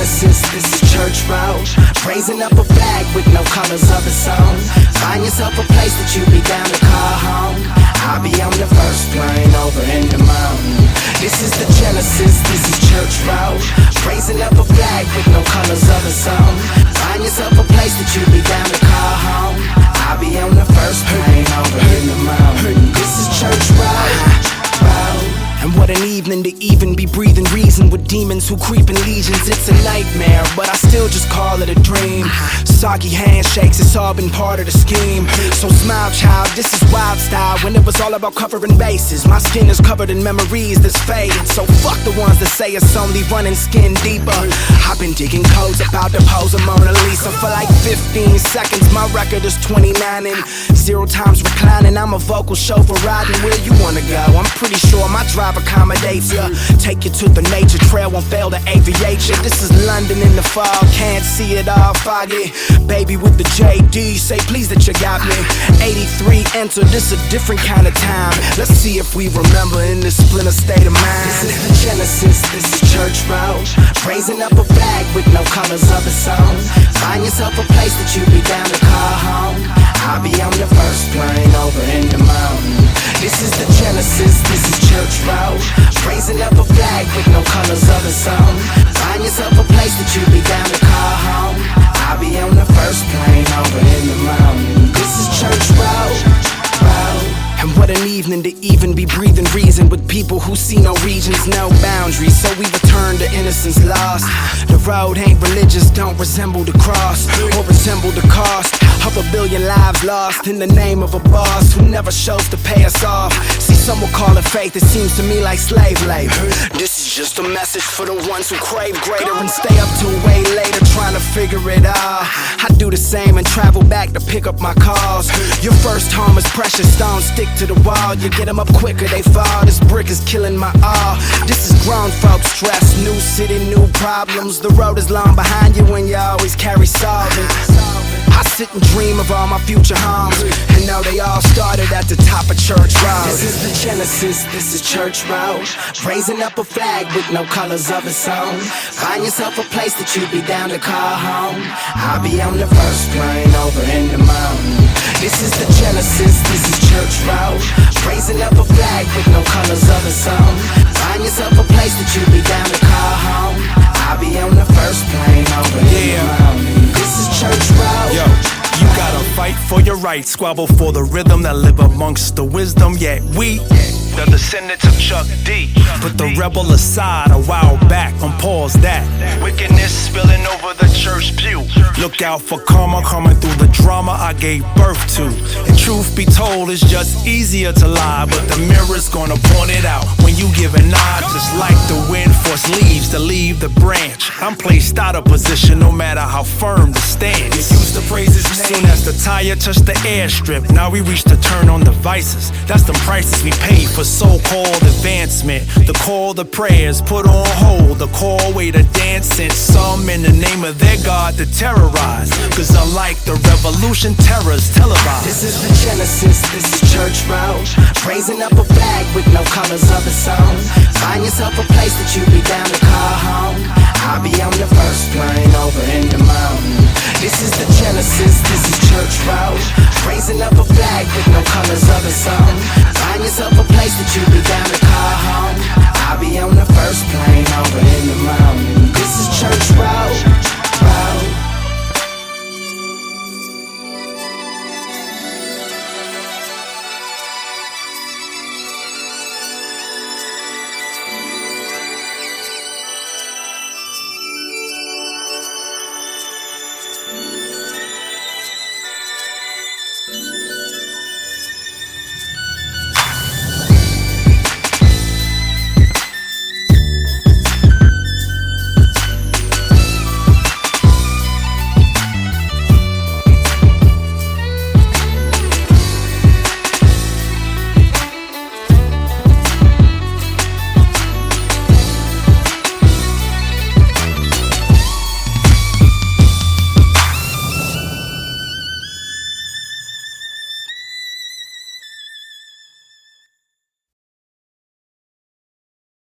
Genesis, this is church road. Raising up a flag with no colors of its own. Find yourself a place that you be down to call home. I'll be on the first plane over in the mountain. This is the Genesis, this is church road. Raising up a flag with no colors of its own. Find yourself a place that you be down to call home. I'll be on the first plane over in the mountain. This is church road. And what an evening to even be breathing reason with demons who creep in legions. It's a nightmare, but I still just call it a dream. Soggy handshakes, it's all been part of the scheme. So smile, child, this is wild style. When it was all about covering bases, my skin is covered in memories that's faded. So fuck the ones that say it's only running skin deeper. I've been digging codes about the pose of Mona Lisa for like 15 seconds. My record is 29 and 0 times reclining. I'm a vocal chauffeur riding where you wanna go. I'm pretty sure my drive accommodates ya. Take you to the nature trail, won't fail to aviate ya. This is London in the fall, can't see it all foggy. Baby with the JD, say please that you got me. 83 enter, this a different kind of time. Let's see if we remember in this splinter state of mind. This is the Genesis, this is church road. Raising up a flag with no colors of its own. Find yourself a place that you be down to call home. I'll be on the first plane over in the mountain. This is the Genesis, this is church road. Raising up a flag with no colors of its own. Find yourself a place that you be down to call home. I'll be on the first plane over in the mountain. This is church road. And what an evening to even be breathing reason with people who see no regions, no boundaries. So we return to innocence lost. The road ain't religious, don't resemble the cross or resemble the cost of a billion lives lost in the name of a boss who never shows to pay us off. See, some will call it faith, it seems to me like slave labor. This is just a message for the ones who crave greater and stay up till way later trying to figure it out. I do the same and travel back to pick up my calls. Your first home is precious, don't stick to the wall. You get them up quicker, they fall. This brick is killing my all. This is grown folks stress, new city, new problems. The road is long behind you and you always carry solving. I sit and dream of all my future homes, and know they all started at the top of church road. This is the Genesis, this is church road. Raising up a flag with no colors of its own. Find yourself a place that you be down to call home. I'll be on the first plane over in the mountain. This is the Genesis, this is church road. Raising up a flag with no colors of its own. Find yourself a place that you be down to call home. I'll be on the first plane over in the mountain. This is church road. Yo, you gotta fight for your rights, squabble for the rhythm that live amongst the wisdom. Yet we, the descendants of Chuck D, put the rebel aside a while back, unpause that. Wickedness spilling over the church pew. Look out for karma coming through the drama I gave birth to. And truth be told, it's just easier to lie, but the mirror's gonna point it out when you give a nod. Just like the wind force leaves to leave the branch, I'm placed out of position no matter how firm the stance. Used to praise his name. Soon as the tire touched the airstrip, now we reach to turn on devices. That's the prices we pay for so-called advancement. The call to prayers put on hold, the call way to dance, and some in the name of their God to terrorize. Cause unlike the revolution, terror's televised. This is the Genesis, this is church road. Raising up a flag with no colors of its own. Find yourself a place that you be down to call home. I'll be on the first plane over in the mountain. This is the Genesis, this is church road. Raising up a flag with no colors of its own. Find yourself